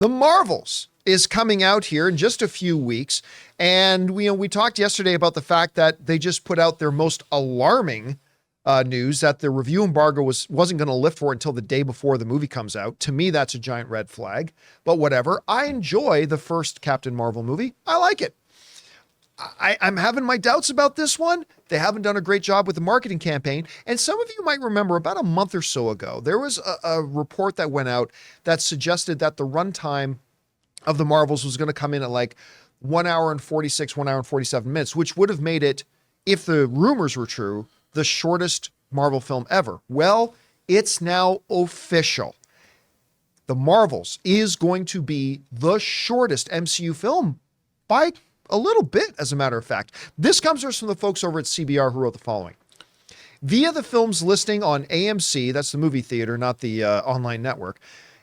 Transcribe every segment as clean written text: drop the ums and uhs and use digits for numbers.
The Marvels is coming out here in just a few weeks. And we talked yesterday about the fact that they just put out their most alarming news that the review embargo wasn't going to lift for until the day before the movie comes out. To me, that's a giant red flag, but whatever. I enjoy the first Captain Marvel movie. I like it. I'm having my doubts about this one. They haven't done a great job with the marketing campaign. And some of you might remember about a month or so ago, there was a report that went out that suggested that the runtime of the Marvels was going to come in at like 1 hour and 46, 1 hour and 47 minutes, which would have made it, if the rumors were true, the shortest Marvel film ever. Well, it's now official. The Marvels is going to be the shortest MCU film by a little bit, as a matter of fact. This comes from the folks over at CBR who wrote the following. Via the film's listing on AMC, that's the movie theater, not the online network,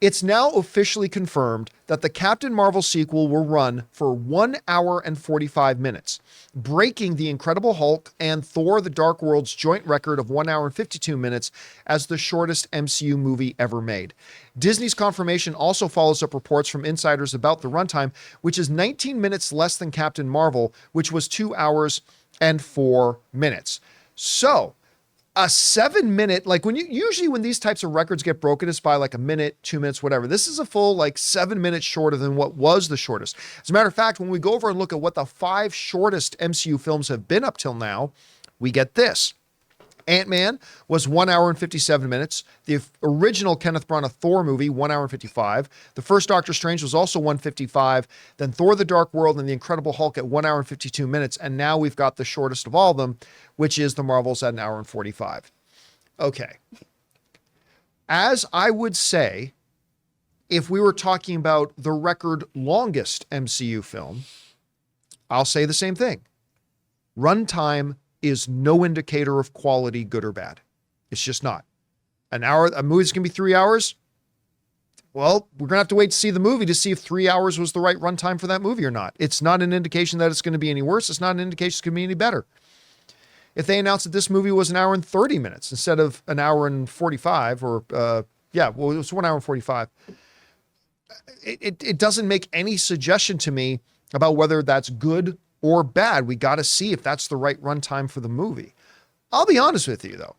it's now officially confirmed that the Captain Marvel sequel will run for 1 hour and 45 minutes, breaking the Incredible Hulk and Thor: The Dark World's joint record of 1 hour and 52 minutes as the shortest MCU movie ever made. Disney's confirmation also follows up reports from insiders about the runtime, which is 19 minutes less than Captain Marvel, which was 2 hours and 4 minutes. So, a 7-minute, like when these types of records get broken, it's by like a minute, 2 minutes, whatever. This is a full like 7 minutes shorter than what was the shortest. As a matter of fact, when we go over and look at what the 5 shortest MCU films have been up till now, we get this. Ant-Man was 1 hour and 57 minutes. The original Kenneth Branagh Thor movie, 1 hour and 55. The first Doctor Strange was also 1:55. Then Thor: The Dark World and The Incredible Hulk at 1 hour and 52 minutes. And now we've got the shortest of all of them, which is the Marvels at 1 hour and 45. Okay. As I would say, if we were talking about the record longest MCU film, I'll say the same thing. Runtime is no indicator of quality, good or bad. It's just not. An hour, a movie's gonna be 3 hours. Well, we're gonna have to wait to see the movie to see if 3 hours was the right runtime for that movie or not. It's not an indication that it's gonna be any worse. It's not an indication it's gonna be any better. If they announced that this movie was 1 hour and 30 minutes instead of 1 hour and 45, or it was 1 hour and 45. It doesn't make any suggestion to me about whether that's good or bad. We got to see if that's the right runtime for the movie. I'll be honest with you though.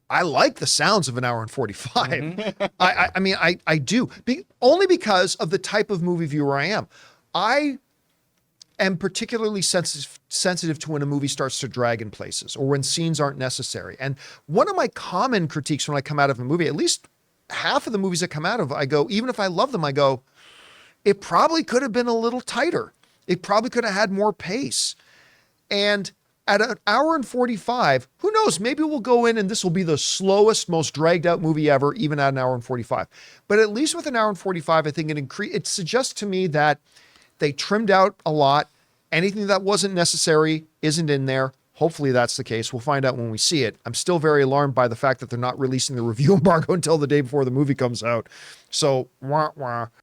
I like the sounds of 1 hour and 45. Mm-hmm. I do. Only because of the type of movie viewer I am. I am particularly sensitive to when a movie starts to drag in places or when scenes aren't necessary. And one of my common critiques when I come out of a movie, at least half of the movies that come out of, I go, even if I love them, I go, it probably could have been a little tighter. It probably could have had more pace. And at 1 hour and 45, who knows, maybe we'll go in and this will be the slowest, most dragged out movie ever, even at 1 hour and 45. But at least with 1 hour and 45, I think it suggests to me that they trimmed out a lot. Anything that wasn't necessary isn't in there. Hopefully that's the case. We'll find out when we see it. I'm still very alarmed by the fact that they're not releasing the review embargo until the day before the movie comes out. So,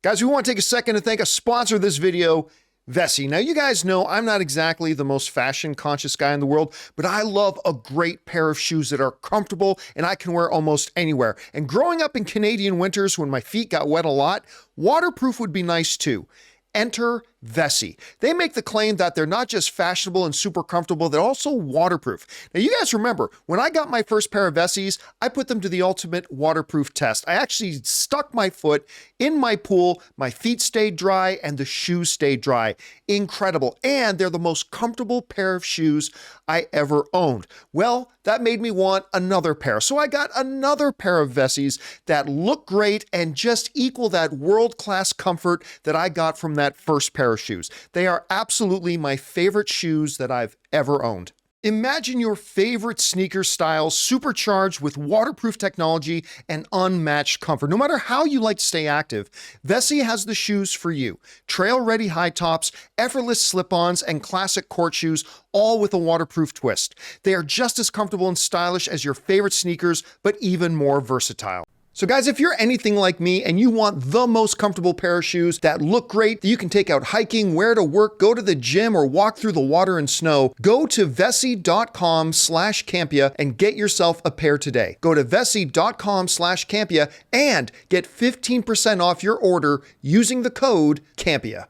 Guys, we want to take a second to thank a sponsor of this video, Vessi. Now, you guys know I'm not exactly the most fashion conscious guy in the world, but I love a great pair of shoes that are comfortable and I can wear almost anywhere. And growing up in Canadian winters when my feet got wet a lot, waterproof would be nice too. Enter Vessi. They make the claim that they're not just fashionable and super comfortable, they're also waterproof. Now, you guys remember, when I got my first pair of Vessis, I put them to the ultimate waterproof test. I actually stuck my foot in my pool, my feet stayed dry, and the shoes stayed dry. Incredible. And they're the most comfortable pair of shoes I ever owned. Well, that made me want another pair. So I got another pair of Vessis that look great and just equal that world-class comfort that I got from that first pair of shoes. They are absolutely my favorite shoes that I've ever owned. Imagine your favorite sneaker style supercharged with waterproof technology and unmatched comfort. No matter how you like to stay active, Vessi has the shoes for you. Trail-ready high tops, effortless slip-ons, and classic court shoes, all with a waterproof twist. They are just as comfortable and stylish as your favorite sneakers, but even more versatile. So guys, if you're anything like me and you want the most comfortable pair of shoes that look great, that you can take out hiking, wear to work, go to the gym, or walk through the water and snow, go to Vessi.com/Campea and get yourself a pair today. Go to Vessi.com/Campea and get 15% off your order using the code Campea.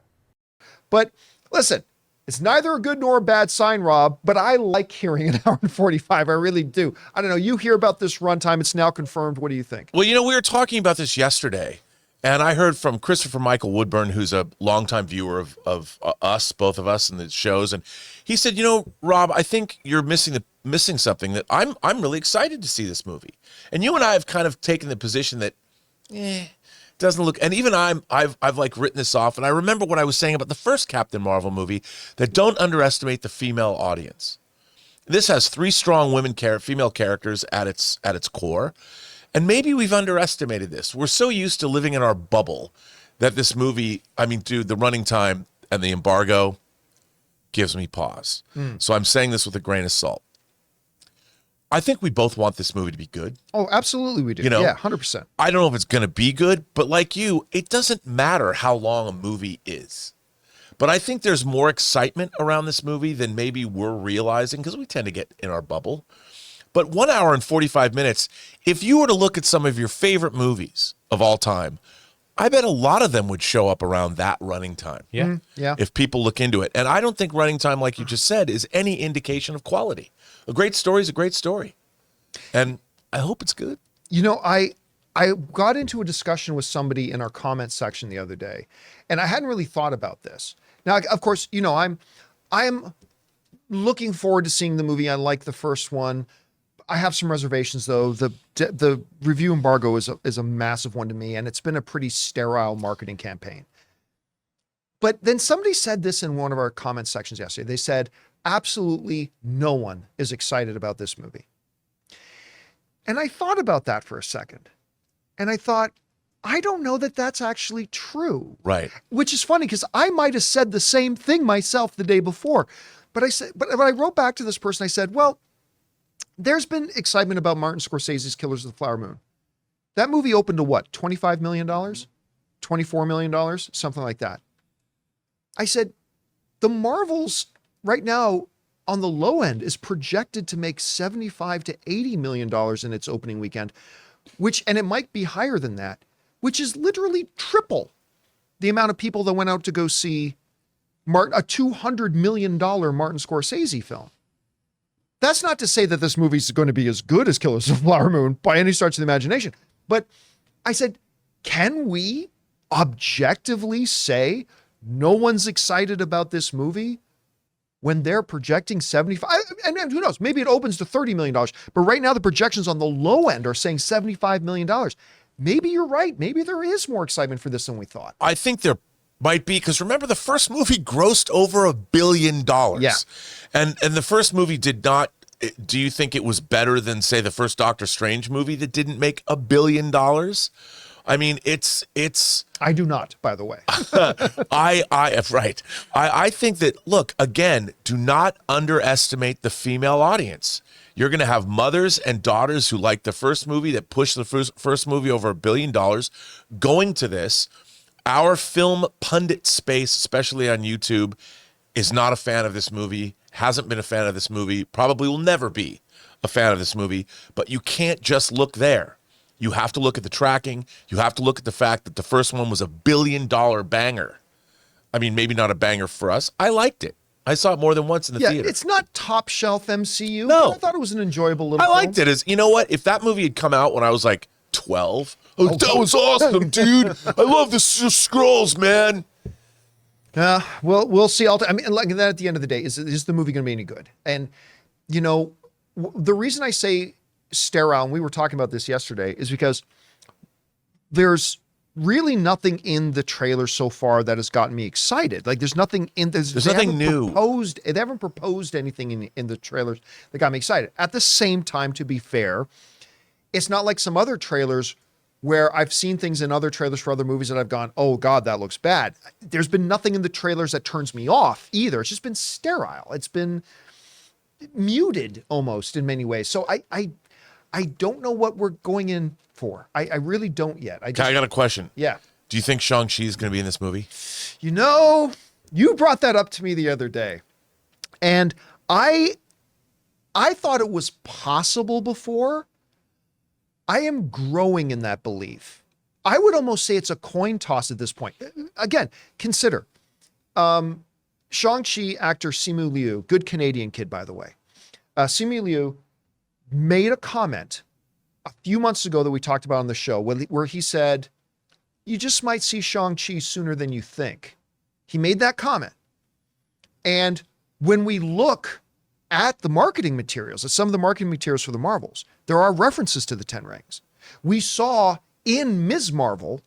But listen, it's neither a good nor a bad sign, Rob, but I like hearing an hour and 45. I really do. I don't know. You hear about this runtime. It's now confirmed. What do you think? Well, we were talking about this yesterday, and I heard from Christopher Michael Woodburn, who's a longtime viewer of us, both of us, and the shows, and he said, Rob, I think you're missing something, that I'm really excited to see this movie. And you and I have kind of taken the position that, doesn't look, and even I've like written this off, and I remember what I was saying about the first Captain Marvel movie, that don't underestimate the female audience. This has 3 strong female characters at its core, and maybe we've underestimated this. We're so used to living in our bubble that this movie, dude, the running time and the embargo gives me pause. So I'm saying this with a grain of salt. I think we both want this movie to be good. Oh, absolutely we do. Yeah, 100%. I don't know if it's going to be good, but like you, it doesn't matter how long a movie is. But I think there's more excitement around this movie than maybe we're realizing, because we tend to get in our bubble. But 1 hour and 45 minutes, if you were to look at some of your favorite movies of all time, I bet a lot of them would show up around that running time. Yeah. Yeah. If people look into it. And I don't think running time, like you just said, is any indication of quality. A great story is a great story. And I hope it's good. I got into a discussion with somebody in our comment section the other day, and I hadn't really thought about this. Now, of course, I'm looking forward to seeing the movie. I like the first one. I have some reservations, though. The review embargo is a massive one to me, and it's been a pretty sterile marketing campaign. But then somebody said this in one of our comment sections yesterday. They said, absolutely no one is excited about this movie. And I thought about that for a second. And I thought, I don't know that that's actually true. Right. Which is funny, because I might have said the same thing myself the day before. But I wrote back to this person, I said, well, there's been excitement about Martin Scorsese's Killers of the Flower Moon. That movie opened to what? $25 million? $24 million? Something like that. I said, the Marvels right now on the low end is projected to make $75 to $80 million in its opening weekend, and it might be higher than that, which is literally triple the amount of people that went out to go see a $200 million Martin Scorsese film. That's not to say that this movie's going to be as good as Killers of the Flower Moon by any stretch of the imagination. But I said, can we objectively say no one's excited about this movie when they're projecting 75? And who knows, maybe it opens to $30 million. But right now the projections on the low end are saying $75 million. Maybe you're right. Maybe there is more excitement for this than we thought. I think there might be, because remember, the first movie grossed over $1 billion. Yeah. And the first movie did not. Do you think it was better than, say, the first Doctor Strange movie that didn't make $1 billion? I mean, it's. I do not, by the way. Right. I think that, look, again, do not underestimate the female audience. You're going to have mothers and daughters who like the first movie, that pushed the first movie over $1 billion, going to this. Our film pundit space, especially on YouTube, is not a fan of this movie, hasn't been a fan of this movie, probably will never be a fan of this movie. But you can't just look there. You have to look at the tracking. You have to look at the fact that the first one was $1 billion banger. I mean, maybe not a banger for us. I liked it. I saw it more than once in the theater. It's not top shelf MCU. No. But I thought it was an enjoyable little film. I liked it. You know what? If that movie had come out when I was like 12, that was awesome, dude. I love the Skrulls, man. We'll see. I mean, like that at the end of the day, is the movie going to be any good? And, the reason I say sterile, and we were talking about this yesterday, is because there's really nothing in the trailer so far that has gotten me excited. Like there's nothing there's nothing new. They haven't proposed anything in the trailers that got me excited. At the same time, to be fair, it's not like some other trailers where I've seen things in other trailers for other movies that I've gone, oh God, that looks bad. There's been nothing in the trailers that turns me off either. It's just been sterile. It's been muted almost in many ways. So I don't know what we're going in for. I really don't yet. I got a question. Yeah. Do you think Shang-Chi is going to be in this movie? You know, you brought that up to me the other day. And I thought it was possible before. I am growing in that belief. I would almost say it's a coin toss at this point. Again, consider Shang-Chi actor Simu Liu, good Canadian kid, by the way. Simu Liu made a comment a few months ago that we talked about on the show where he said, you just might see Shang-Chi sooner than you think. He made that comment. And when we look at the marketing materials, at some of the marketing materials for the Marvels, there are references to the Ten Rings. We saw in Ms. Marvel,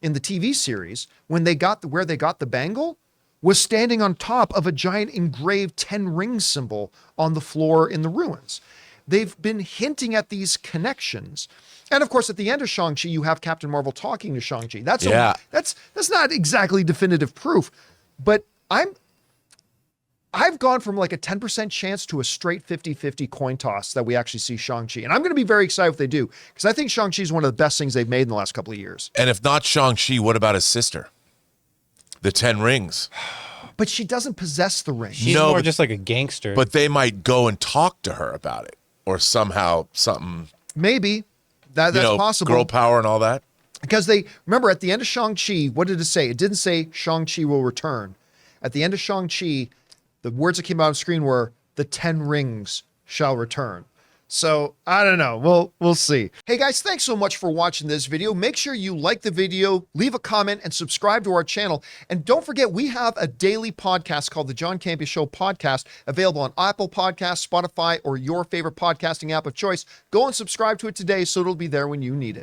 in the TV series, when they got where they got the bangle, was standing on top of a giant engraved 10 ring symbol on the floor in the ruins. They've been hinting at these connections. And of course, at the end of Shang-Chi, you have Captain Marvel talking to Shang-Chi. That's not exactly definitive proof, but I've gone from like a 10% chance to a straight 50-50 coin toss that we actually see Shang-Chi. And I'm going to be very excited if they do, because I think Shang-Chi is one of the best things they've made in the last couple of years. And if not Shang-Chi, what about his sister? The 10 Rings. But she doesn't possess the ring. She's more just like a gangster. But they might go and talk to her about it, or somehow something. Maybe. That's possible. Girl power and all that. Because they, remember, at the end of Shang-Chi, what did it say? It didn't say Shang-Chi will return. At the end of Shang-Chi, the words that came out on screen were, the 10 rings shall return. So, I don't know. We'll see. Hey guys, thanks so much for watching this video. Make sure you like the video, leave a comment, and subscribe to our channel. And don't forget, we have a daily podcast called the John Campea Show Podcast, available on Apple Podcasts, Spotify, or your favorite podcasting app of choice. Go and subscribe to it today so it'll be there when you need it.